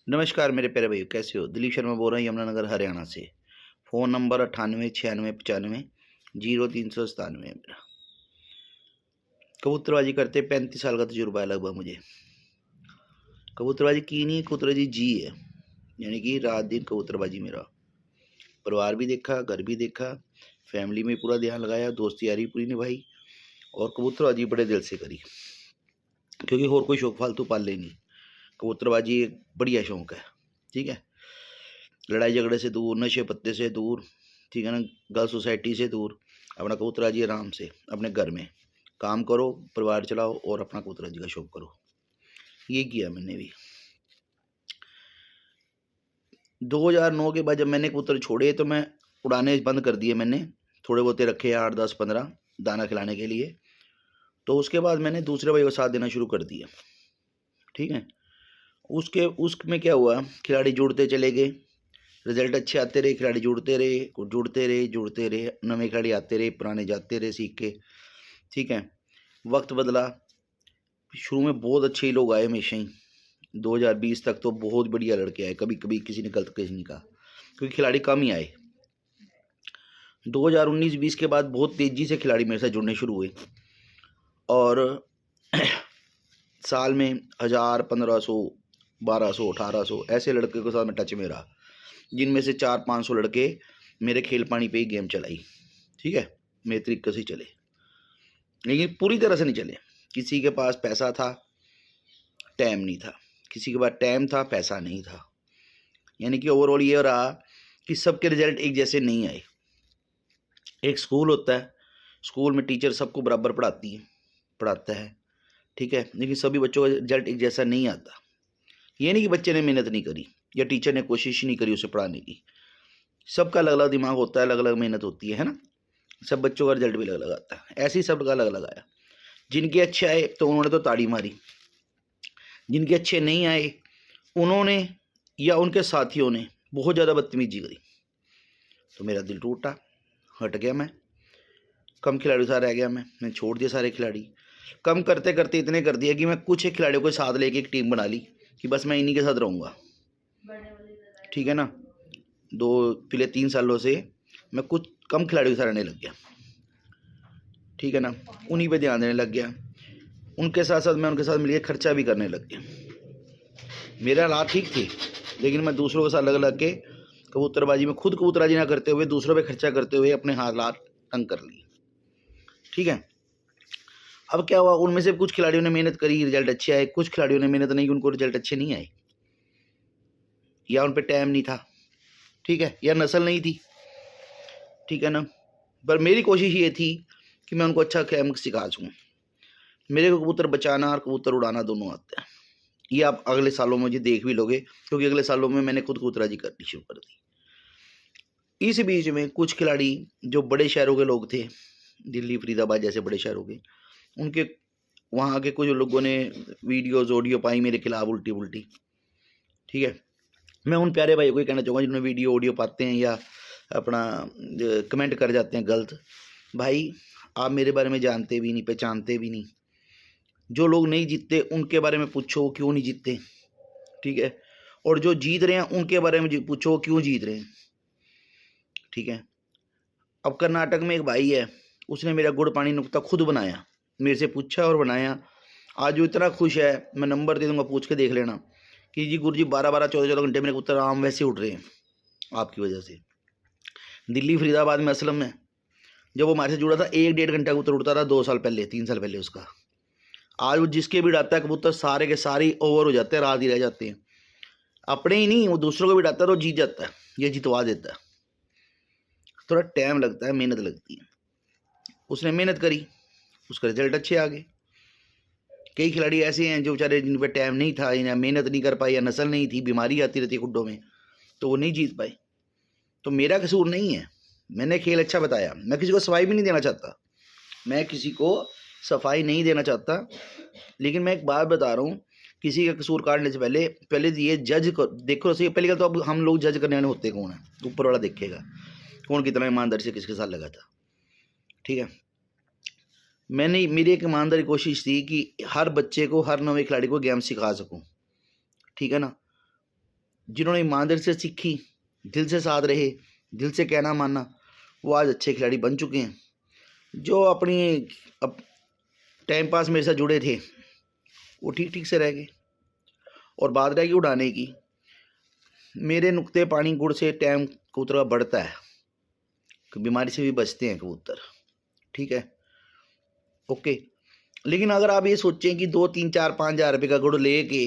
नमस्कार मेरे प्यारे भाइयों, कैसे हो? दिलीप शर्मा बोल रहा हूँ यमुनानगर हरियाणा से। फ़ोन नंबर 98 96 95 0397 है मेरा। कबूतरबाजी करते 35 साल का तजुर्बा है लगभग मुझे। कबूतरबाजी की नहीं, कबूतरबाजी जी है, यानी कि रात दिन कबूतरबाजी मेरा। परिवार भी देखा, घर भी देखा, फैमिली में पूरा ध्यान लगाया, दोस्ती यारी पूरी निभाई और कबूतरबाजी बड़े दिल से करी, क्योंकि और कोई शौक फालतू पाल ले नहीं। कबूतरबाजी एक बढ़िया शौक है, ठीक है। लड़ाई झगड़े से दूर, नशे पत्ते से दूर, ठीक है ना, गर्ल सोसाइटी से दूर, अपना कबूतरबाजी आराम से अपने घर में काम करो, परिवार चलाओ और अपना कबूतरबाजी का शौक करो। ये किया मैंने भी। 2009 के बाद जब मैंने कबूतर छोड़े तो मैं उड़ाने बंद कर दिए। मैंने थोड़े बहुते रखे 8 10 15 दाना खिलाने के लिए। तो उसके बाद मैंने दूसरे भाई को साथ देना शुरू कर दिया, ठीक है। उसमें क्या हुआ, खिलाड़ी जुड़ते चले गए, रिजल्ट अच्छे आते रहे, खिलाड़ी जुड़ते रहे, नए खिलाड़ी आते रहे, पुराने जाते रहे सीख के, ठीक है। वक्त बदला, शुरू में बहुत अच्छे लोग आए हमेशा ही। 2020 तक तो बहुत बढ़िया लड़के आए, कभी कभी किसी ने गलत किसी ने कहा, क्योंकि खिलाड़ी कम ही आए। 2019-20 के बाद बहुत तेज़ी से खिलाड़ी मेरे साथ जुड़ने शुरू हुए और साल में 1000 1500 1200 1800 ऐसे लड़के के साथ मैं टच में रहा, जिनमें से 400-500 लड़के मेरे खेल पानी पे ही गेम चलाई, ठीक है। मेरे तरीके से चले, लेकिन पूरी तरह से नहीं चले। किसी के पास पैसा था, टाइम नहीं था, किसी के पास टाइम था, पैसा नहीं था। यानी कि ओवरऑल ये रहा कि सबके रिजल्ट एक जैसे नहीं आए। एक स्कूल होता है, स्कूल में टीचर सबको बराबर पढ़ाता है, ठीक है, लेकिन सभी बच्चों का रिजल्ट एक जैसा नहीं आता। ये नहीं कि बच्चे ने मेहनत नहीं करी या टीचर ने कोशिश नहीं करी उसे पढ़ाने की। सबका अलग अलग दिमाग होता है, अलग अलग मेहनत होती है ना। सब बच्चों का रिजल्ट भी अलग अलग आता है, ऐसे ही सबका अलग अलग आया। जिनके अच्छे आए तो उन्होंने तो ताड़ी मारी, जिनके अच्छे नहीं आए उन्होंने या उनके साथियों ने बहुत ज़्यादा बदतमीजी करी। तो मेरा दिल टूटा, हट गया मैं, कम खिलाड़ी साथ रह गया। मैं छोड़ दिया सारे खिलाड़ी। कम करते करते इतने कर दिया कि मैं कुछ एक खिलाड़ियों को साथ लेके एक टीम बना ली कि बस मैं इन्हीं के साथ रहूँगा, ठीक है ना। पिछले 3 सालों से मैं कुछ कम खिलाड़ियों के साथ रहने लग गया, ठीक है ना। उन्हीं पे ध्यान देने लग गया। उनके साथ साथ मैं उनके साथ मिलकर खर्चा भी करने लग गया। मेरे हालात ठीक थे, लेकिन मैं दूसरों के साथ लग लग के कबूतरबाजी में खुद कबूतरबाजी ना करते हुए दूसरों पे खर्चा करते हुए अपने हालात तंग कर लिए, ठीक है। अब क्या हुआ, उनमें से कुछ खिलाड़ियों ने मेहनत करी, रिजल्ट अच्छे आए, कुछ खिलाड़ियों ने मेहनत नहीं की, उनको रिजल्ट अच्छे नहीं आए, या उन पर टाइम नहीं था, ठीक है, या नस्ल नहीं थी, ठीक है ना। पर मेरी कोशिश ये थी कि मैं उनको अच्छा कैम सिखा सकूँ। मेरे को कबूतर बचाना और कबूतर उड़ाना दोनों आता है। ये आप अगले सालों में मुझे देख भी लोगे, क्योंकि अगले सालों में मैंने खुद कबूतरबाजी करनी शुरू कर दी। इस बीच में कुछ खिलाड़ी जो बड़े शहरों के लोग थे, दिल्ली फरीदाबाद जैसे बड़े शहरों के, उनके वहाँ के कुछ लोगों ने वीडियोज़ ऑडियो पाई मेरे खिलाफ उल्टी पुल्टी, ठीक है। मैं उन प्यारे भाई को ही कहना चाहूँगा जिन्होंने वीडियो ऑडियो पाते हैं या अपना कमेंट कर जाते हैं गलत, भाई आप मेरे बारे में जानते भी नहीं, पहचानते भी नहीं। जो लोग नहीं जीतते उनके बारे में पूछो क्यों नहीं जीतते, ठीक है। और जो जीत रहे हैं उनके बारे में पूछो क्यों जीत रहे हैं, ठीक है। अब कर्नाटक में एक भाई है, उसने मेरा गुड़ पानी नुक्ता खुद बनाया, मेरे से पूछा और बनाया। आज वो इतना खुश है, मैं नंबर दे दूंगा, पूछ के देख लेना कि जी गुरु जी 12-12 14-14 घंटे मेरे कबूतर आराम वैसे उड़ रहे हैं आपकी वजह से। दिल्ली फरीदाबाद में असलम में जब वो हमारे से जुड़ा था 1-1.5 घंटा कबूतर उड़ता था 2 साल पहले 3 साल पहले उसका। आज वो जिसके भी उड़ाता है कबूतर सारे के सारे ओवर हो जाते हैं, रात ही रह जाते हैं। अपने ही नहीं, वो दूसरों को भी उड़ाता है तो जीत जाता है, ये जितवा देता है। थोड़ा टाइम लगता है, मेहनत लगती है। उसने मेहनत करी, उसका रिजल्ट अच्छे आ गए। कई खिलाड़ी ऐसे हैं जो बेचारे जिन पर टाइम नहीं था, या मेहनत नहीं कर पाए, या नस्ल नहीं थी, बीमारी आती रहती खुड्डों में, तो वो नहीं जीत पाए। तो मेरा कसूर नहीं है, मैंने खेल अच्छा बताया। मैं किसी को सफाई भी नहीं देना चाहता, लेकिन मैं एक बात बता रहा हूँ, किसी का कसूर काटने से पहले ये जज को देखो सही। पहले का तो अब हम लोग जज करने वाले होते कौन है, ऊपर वाला देखेगा कौन कितना ईमानदारी से किसके साथ लगा था, ठीक है। मेरी एक ईमानदारी कोशिश थी कि हर बच्चे को, हर नवे खिलाड़ी को गेम सिखा सकूं, ठीक है ना। जिन्होंने ईमानदारी से सीखी, दिल से साथ रहे, दिल से कहना माना, वो आज अच्छे खिलाड़ी बन चुके हैं। जो अपनी अब टाइम पास मेरे साथ जुड़े थे वो ठीक ठीक से रह गए। और बात रहेगी उड़ाने की, मेरे नुक्ते पानी गुड़ से टाइम कबूतर का बढ़ता है, बीमारी से भी बचते हैं कबूतर, ठीक है, ओके। लेकिन अगर आप ये सोचें कि 2 3 4 5 हज़ार रुपये का गुड़ ले के,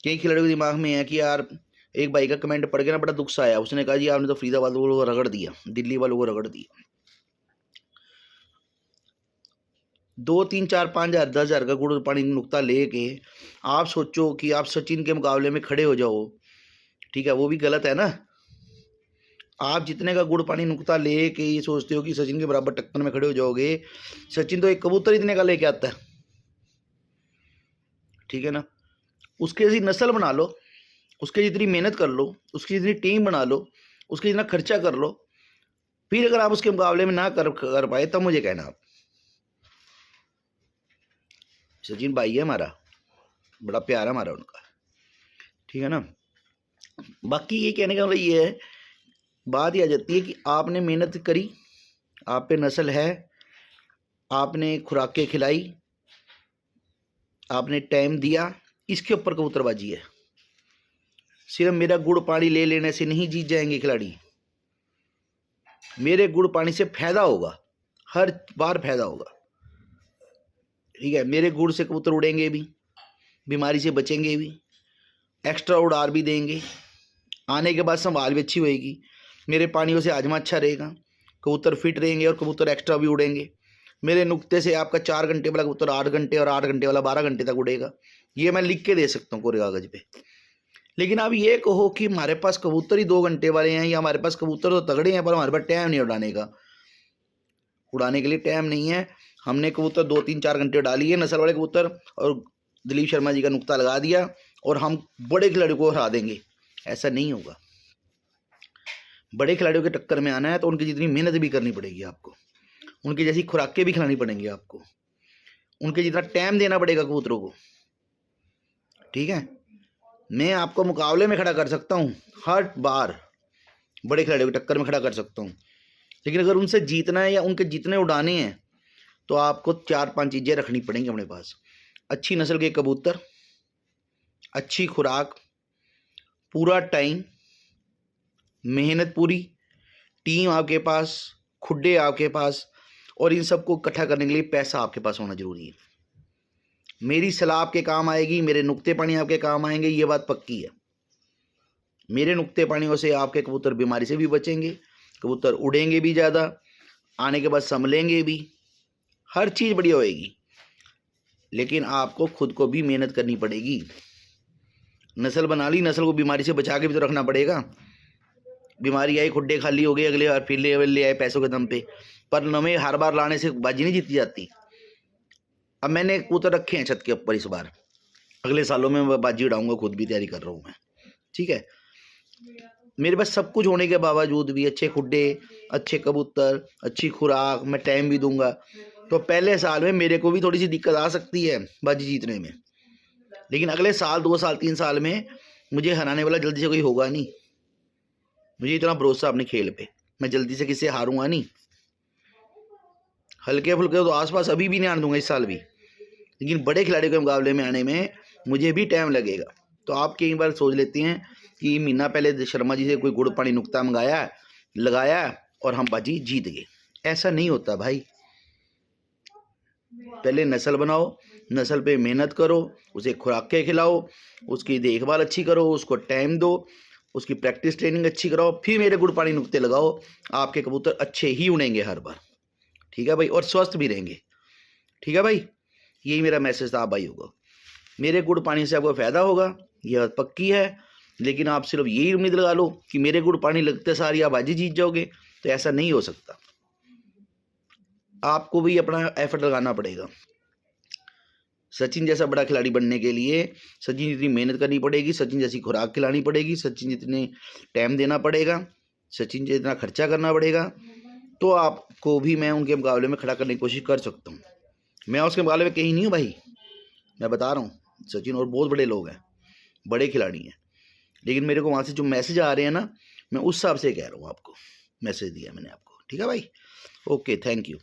कई खिलाड़ियों के दिमाग में है कि यार, एक भाई का कमेंट पढ़ के ना बड़ा दुख सा आया, उसने कहा जी आपने तो फरीदाबाद वालों को रगड़ दिया, दिल्ली वालों को रगड़ दिया। 2 3 4 5 हज़ार 10 हज़ार का गुड़ पानी नुक्ता ले के आप सोचो कि आप सचिन के मुकाबले में खड़े हो जाओ, ठीक है, वो भी गलत है ना। आप जितने का गुड़ पानी नुक्ता ले के ये सोचते हो कि सचिन के बराबर टक्कर में खड़े हो जाओगे, सचिन तो एक कबूतर इतने का लेके आता है, ठीक है ना। उसके जैसी नस्ल बना लो, उसके जितनी मेहनत कर लो, उसकी जितनी टीम बना लो, उसके जितना खर्चा कर लो, फिर अगर आप उसके मुकाबले में ना कर पाए तब मुझे कहना आप। सचिन भाई है हमारा, बड़ा प्यार है हमारा उनका, ठीक है ना। बाकी ये कहने का मतलब ये है, बात ये आ जाती है कि आपने मेहनत करी, आप पे नस्ल है, आपने खुराकें खिलाई, आपने टाइम दिया, इसके ऊपर कबूतरबाजी है। सिर्फ मेरा गुड़ पानी ले लेने से नहीं जीत जाएंगे खिलाड़ी, मेरे गुड़ पानी से फायदा होगा, हर बार फायदा होगा, ठीक है। मेरे गुड़ से कबूतर उड़ेंगे भी, बीमारी से बचेंगे भी, एक्स्ट्रा उड़ार भी देंगे, आने के बाद संभाल भी अच्छी होएगी, मेरे पानियों से हाजमा अच्छा रहेगा, कबूतर फिट रहेंगे और कबूतर एक्स्ट्रा भी उड़ेंगे। मेरे नुक्ते से आपका 4 घंटे वाला कबूतर 8 घंटे और 8 घंटे वाला 12 घंटे तक उड़ेगा। ये मैं लिख के दे सकता हूँ कोरे कागज पे। लेकिन आप ये कहो कि हमारे पास कबूतर ही 2 घंटे वाले हैं, या हमारे पास कबूतर तो तगड़े हैं पर हमारे पास टाइम नहीं उड़ाने का, उड़ाने के लिए टाइम नहीं है। हमने कबूतर 2 3 4 घंटे डाली है, नस्ल वाले कबूतर, और दिलीप शर्मा जी का नुक्ता लगा दिया और हम बड़े खिलाड़ियों को हरा देंगे, ऐसा नहीं होगा। बड़े खिलाड़ियों के टक्कर में आना है तो उनकी जितनी मेहनत भी करनी पड़ेगी आपको, उनकी जैसी खुराकें भी खिलानी पड़ेंगी आपको, उनके जितना टाइम देना पड़ेगा कबूतरों को, ठीक है। मैं आपको मुकाबले में खड़ा कर सकता हूँ, हर बार बड़े खिलाड़ियों के टक्कर में खड़ा कर सकता हूँ, लेकिन अगर उनसे जीतना है या उनके जितने उड़ाने हैं तो आपको 4-5 चीज़ें रखनी पड़ेंगी अपने पास। अच्छी नस्ल के कबूतर, अच्छी खुराक, पूरा टाइम, मेहनत पूरी, टीम आपके पास, खुड्डे आपके पास, और इन सबको इकट्ठा करने के लिए पैसा आपके पास होना जरूरी है। मेरी सलाह आपके काम आएगी, मेरे नुक्ते पानी आपके काम आएंगे, ये बात पक्की है। मेरे नुक्ते पानियों से आपके कबूतर बीमारी से भी बचेंगे, कबूतर उड़ेंगे भी ज़्यादा, आने के बाद संभलेंगे भी, हर चीज़ बढ़िया होएगी। लेकिन आपको खुद को भी मेहनत करनी पड़ेगी। नस्ल बना ली, नस्ल को बीमारी से बचा के भी तो रखना पड़ेगा। बीमारी आई, खुड्डे खाली हो गए, अगले बार फिर ले आए पैसों के दम पे, पर नवे हर बार लाने से बाजी नहीं जीती जाती। अब मैंने कबूतर रखे हैं छत के ऊपर, इस बार अगले सालों में मैं बाजी उड़ाऊंगा, खुद भी तैयारी कर रहा हूँ मैं, ठीक है। मेरे पास सब कुछ होने के बावजूद भी अच्छे खुड्डे, अच्छे कबूतर, अच्छी खुराक, मैं टाइम भी दूंगा, तो पहले साल में मेरे को भी थोड़ी सी दिक्कत आ सकती है बाजी जीतने में, लेकिन अगले साल 2 साल 3 साल में मुझे हराने वाला जल्दी से कोई होगा नहीं। मुझे इतना भरोसा अपने खेल पे, मैं जल्दी से किसी हारूंगा नहीं। हल्के फुल्के तो आसपास अभी भी नहीं आने दूंगा इस साल भी, लेकिन बड़े खिलाड़ियों के मुकाबले में आने में मुझे भी टाइम लगेगा। तो आप कई बार सोच लेते हैं कि महीना पहले शर्मा जी से कोई गुड़ पानी नुक्ता मंगाया, लगाया और हम बाजी जीत गए, ऐसा नहीं होता भाई। पहले नस्ल बनाओ, नस्ल पे मेहनत करो, उसे खुराकें खिलाओ, उसकी देखभाल अच्छी करो, उसको टाइम दो, उसकी प्रैक्टिस ट्रेनिंग अच्छी कराओ, फिर मेरे गुड़ पानी नुक्ते लगाओ, आपके कबूतर अच्छे ही उड़ेंगे हर बार, ठीक है भाई, और स्वस्थ भी रहेंगे, ठीक है भाई। यही मेरा मैसेज था आप भाई होगा। मेरे गुड़ पानी से आपको फ़ायदा होगा, यह बात पक्की है, लेकिन आप सिर्फ यही उम्मीद लगा लो कि मेरे गुड़ पानी लगते सारी आप बाजी जीत जाओगे, तो ऐसा नहीं हो सकता। आपको भी अपना एफर्ट लगाना पड़ेगा। सचिन जैसा बड़ा खिलाड़ी बनने के लिए सचिन जितनी मेहनत करनी पड़ेगी, सचिन जैसी खुराक खिलानी पड़ेगी, सचिन जितने टाइम देना पड़ेगा, सचिन जितना खर्चा करना पड़ेगा, तो आपको भी मैं उनके मुकाबले में खड़ा करने की कोशिश कर सकता हूँ। मैं उसके मुकाबले में कहीं नहीं हूँ भाई, मैं बता रहा हूँ। सचिन और बहुत बड़े लोग हैं, बड़े खिलाड़ी हैं, लेकिन मेरे को वहाँ से जो मैसेज आ रहे हैं ना, मैं उस हिसाब से कह रहा हूँ आपको, मैसेज दिया मैंने आपको। ठीक है भाई, ओके, थैंक यू।